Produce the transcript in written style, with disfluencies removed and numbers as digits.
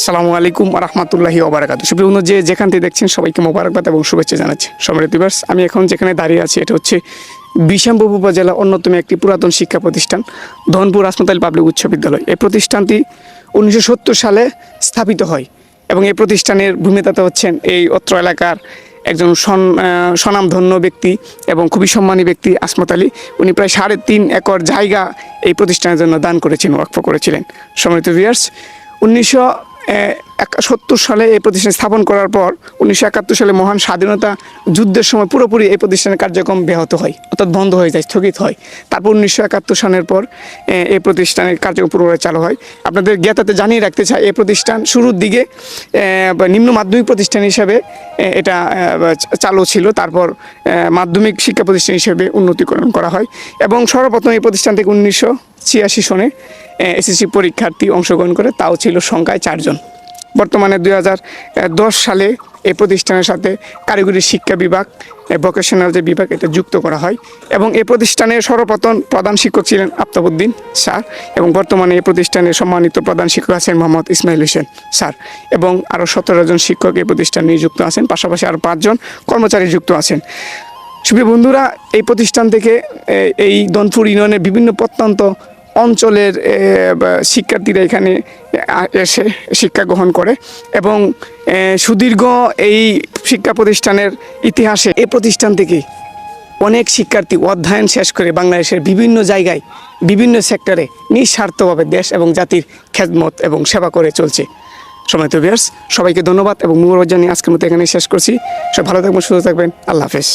আসসালামু আলাইকুম রহমতুল্লাহি ওবারাকাতুহু। সুপ্রিয় বন্ধু, যেখান থেকে দেখছেন সবাইকে মোবারকবাদ এবং শুভেচ্ছা জানাচ্ছি। সম্মানিত ভিউয়ার্স, আমি এখন যেখানে দাঁড়িয়ে আছি এটা হচ্ছে বিশাম্বর উপজেলা অন্যতম একটি পুরাতন শিক্ষা প্রতিষ্ঠান ধনপুর আসমত আলী পাবলিক উচ্চ বিদ্যালয়। এই প্রতিষ্ঠানটি 1970 সালে স্থাপিত হয় এবং এই প্রতিষ্ঠানের ভূমিদাতা হচ্ছেন এই অত্র এলাকার একজন স্বনামধন্য ব্যক্তি এবং খুবই সম্মানী ব্যক্তি আসমত আলী। উনি প্রায় 3.5 একর জায়গা এই প্রতিষ্ঠানের জন্য দান করেছেন, ওয়াকফ করেছিলেন। সম্মানিত ভিউয়ার্স, 1971 সালে এই প্রতিষ্ঠান স্থাপন করার পর 1971 সালে মহান স্বাধীনতা যুদ্ধের সময় পুরোপুরি এই প্রতিষ্ঠানের কার্যক্রম ব্যাহত হয়, অর্থাৎ বন্ধ হয়ে যায়, স্থগিত হয়। তারপর 1971 সালের পর এই প্রতিষ্ঠানের কার্যক্রম পুরোপুরি চালু হয়। আপনাদের জ্ঞাতাতে জানিয়ে রাখতে চাই, এই প্রতিষ্ঠান শুরুর দিকে নিম্ন মাধ্যমিক প্রতিষ্ঠান হিসাবে এটা চালু ছিল। তারপর মাধ্যমিক শিক্ষা প্রতিষ্ঠান হিসেবে উন্নতিকরণ করা হয় এবং সর্বপ্রথম এই প্রতিষ্ঠান থেকে 1986 সনে এসএসসি পরীক্ষার্থী অংশগ্রহণ করে, তাও ছিল সংখ্যায় 4 জন। বর্তমানে 2010 সালে এই প্রতিষ্ঠানের সাথে কারিগরি শিক্ষা বিভাগ, ভোকেশনাল যে বিভাগ, এটা যুক্ত করা হয় এবং এই প্রতিষ্ঠানের সর্বপ্রথম প্রধান শিক্ষক ছিলেন আফতাবউদ্দিন স্যার এবং বর্তমানে এই প্রতিষ্ঠানের সম্মানিত প্রধান শিক্ষক আছেন মোহাম্মদ ইসমাইল হোসেন স্যার এবং আরও 17 জন শিক্ষক এই প্রতিষ্ঠানে নিযুক্ত আছেন, পাশাপাশি আরও 5 জন কর্মচারী যুক্ত আছেন। সুপ্রিয় বন্ধুরা, এই প্রতিষ্ঠান থেকে এই ধনপুর ইউনিয়নের বিভিন্ন প্রত্যন্ত অঞ্চলের শিক্ষার্থীরা এখানে এসে শিক্ষা গ্রহণ করে এবং সুদীর্ঘ এই শিক্ষা প্রতিষ্ঠানের ইতিহাসে এই প্রতিষ্ঠান থেকে অনেক শিক্ষার্থী অধ্যয়ন শেষ করে বাংলাদেশের বিভিন্ন জায়গায় বিভিন্ন সেক্টরে নিঃস্বার্থভাবে দেশ এবং জাতির খেদমত এবং সেবা করে চলছে। সম্মানিত ভিউয়ার্স, সবাইকে ধন্যবাদ এবং মুবারক জানিয়ে আজকের মতো এখানে শেষ করছি। সব ভালো থাকবেন, সুস্থ থাকবেন। আল্লাহ হাফেজ।